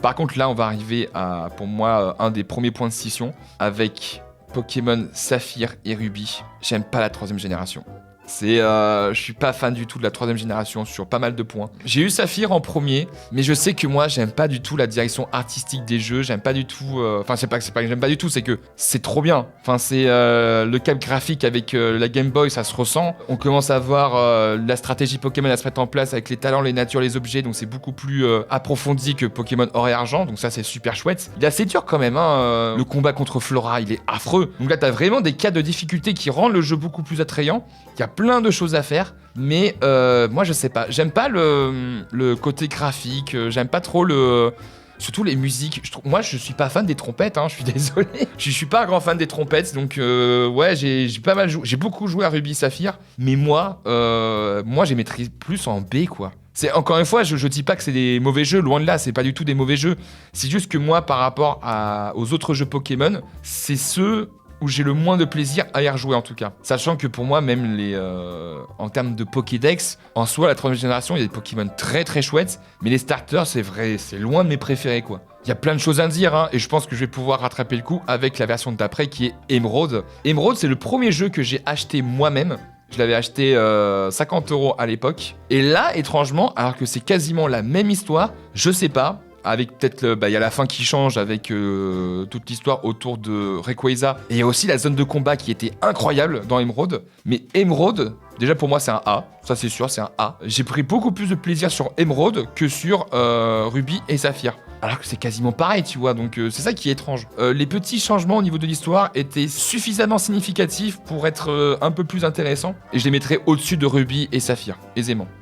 Par contre, là, on va arriver à, pour moi, un des premiers points de scission avec Pokémon Saphir et Ruby. J'aime pas la 3e génération. Je suis pas fan du tout de la 3e génération sur pas mal de points. J'ai eu Saphir en premier, mais je sais que moi j'aime pas du tout la direction artistique des jeux, j'aime pas du tout. Enfin, c'est pas que j'aime pas du tout, c'est que c'est trop bien. Enfin, c'est le cap graphique avec la Game Boy, ça se ressent. On commence à voir la stratégie Pokémon à se mettre en place avec les talents, les natures, les objets, donc c'est beaucoup plus approfondi que Pokémon Or et Argent, donc ça c'est super chouette. Il est assez dur quand même, hein. Le combat contre Flora, il est affreux. Donc là, t'as vraiment des cas de difficulté qui rendent le jeu beaucoup plus attrayant. Il y a plein de choses à faire, mais moi je sais pas, j'aime pas le côté graphique, j'aime pas trop surtout les musiques. Moi je suis pas fan des trompettes, hein, je suis désolé, je suis pas un grand fan des trompettes, donc ouais j'ai pas mal joué, j'ai beaucoup joué à Ruby Saphir, mais moi j'ai maîtrisé plus en B quoi. C'est encore une fois, je dis pas que c'est des mauvais jeux, loin de là, c'est pas du tout des mauvais jeux, c'est juste que moi par rapport aux autres jeux Pokémon, c'est ceux où j'ai le moins de plaisir à y rejouer en tout cas. Sachant que pour moi, même en termes de Pokédex, en soi, la 3e génération, il y a des Pokémon très très chouettes, mais les starters, c'est vrai, c'est loin de mes préférés quoi. Il y a plein de choses à dire, hein, et je pense que je vais pouvoir rattraper le coup avec la version d'après qui est Emerald. Emerald, c'est le premier jeu que j'ai acheté moi-même. Je l'avais acheté 50 € à l'époque. Et là, étrangement, alors que c'est quasiment la même histoire, je sais pas, avec peut-être il y a la fin qui change avec toute l'histoire autour de Rayquaza et aussi la zone de combat qui était incroyable dans Emerald. Mais Emerald, déjà pour moi c'est un A, ça c'est sûr, c'est un A. J'ai pris beaucoup plus de plaisir sur Emerald que sur Ruby et Saphir. Alors que c'est quasiment pareil, tu vois, donc c'est ça qui est étrange. Les petits changements au niveau de l'histoire étaient suffisamment significatifs pour être un peu plus intéressants, et je les mettrais au-dessus de Ruby et Saphir, aisément.